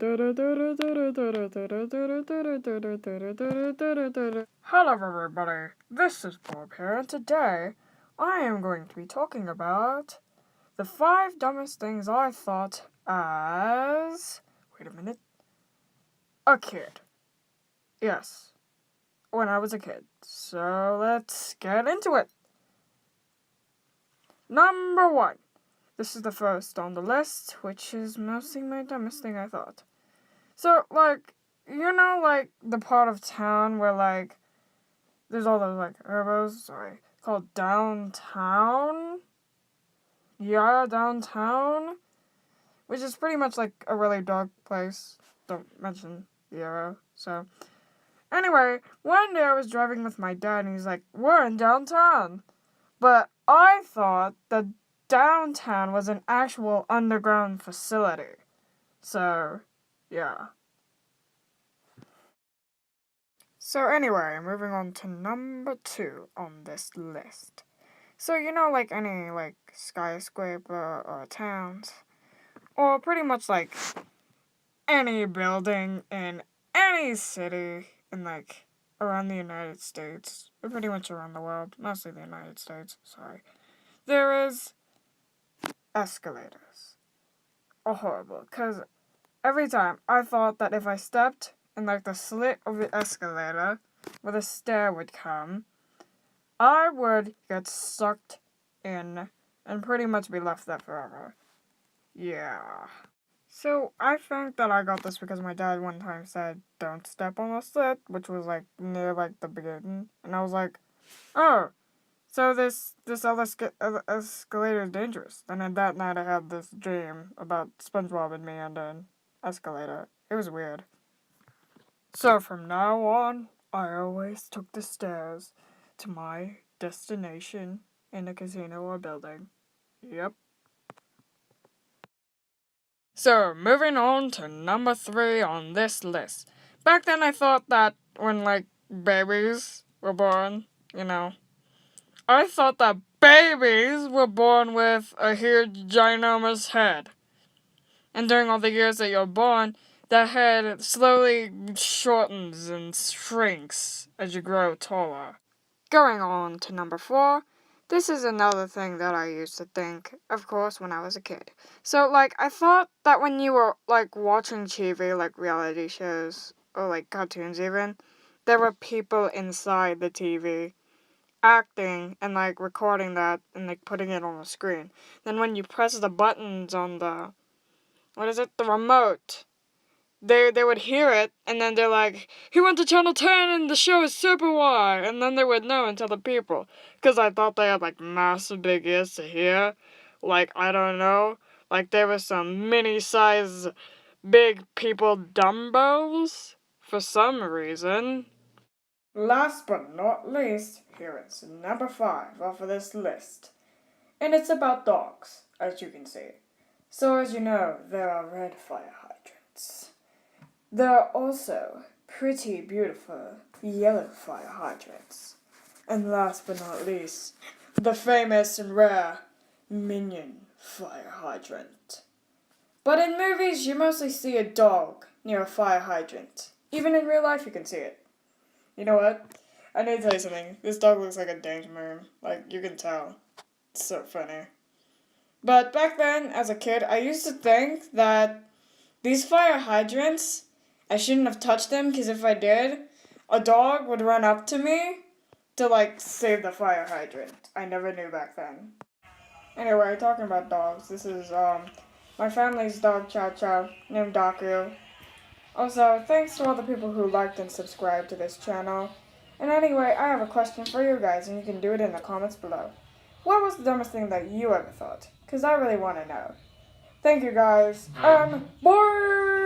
Hello everybody, this is Bob here, and today I am going to be talking about the 5 dumbest things I thought as... Wait a minute. A kid. Yes, when I was a kid. So let's get into it. Number 1. This is the first on the list, which is mostly my dumbest thing I thought. So, the part of town where, there's all those, herbos, called downtown? Yeah, downtown. Which is pretty much, a really dark place. Don't mention the arrow, so. Anyway, one day I was driving with my dad, and he's like, we're in downtown. But I thought that downtown was an actual underground facility. So, yeah. So anyway, moving on to number 2 on this list. So any skyscraper or towns, or pretty much any building in any city in around the United States, or pretty much around the world, mostly the United States, sorry, there is escalators. Are horrible, because every time I thought that if I stepped in the slit of the escalator where the stair would come, I would get sucked in and pretty much be left there forever. Yeah. So I think that I got this because my dad one time said, don't step on the slit, which was near the beginning. And I was like, oh, so this escalator is dangerous. And then that night I had this dream about SpongeBob and me on an escalator. It was weird. So from now on, I always took the stairs to my destination in a casino or building. Yep. So, moving on to number 3 on this list. Back then I thought that when, babies were born, I thought that babies were born with a huge, ginormous head. And during all the years that you're born, the head slowly shortens and shrinks as you grow taller. Going on to number 4, this is another thing that I used to think, of course, when I was a kid. So, I thought that when you were, watching TV, reality shows, or, cartoons even, there were people inside the TV acting and, recording that and, putting it on the screen. Then when you press the buttons on the remote, they would hear it, and then they're like, he went to Channel 10 and the show is Super Y, and then they would know and tell the people. Because I thought they had, massive big ears to hear. I don't know. There were some mini-size big people Dumbos, for some reason. Last but not least, here is number 5 off of this list. And it's about dogs, as you can see. So as you know, there are red fire hydrants. There are also pretty beautiful yellow fire hydrants. And last but not least, the famous and rare minion fire hydrant. But in movies, you mostly see a dog near a fire hydrant. Even in real life, you can see it. You know what? I need to tell you something. This dog looks like a danger worm. You can tell. It's so funny. But back then, as a kid, I used to think that these fire hydrants, I shouldn't have touched them, because if I did, a dog would run up to me to, save the fire hydrant. I never knew back then. Anyway, talking about dogs, this is, my family's dog, Chow Chow, named Daku. Also, thanks to all the people who liked and subscribed to this channel. And anyway, I have a question for you guys, and you can do it in the comments below. What was the dumbest thing that you ever thought? Because I really want to know. Thank you guys, and bye!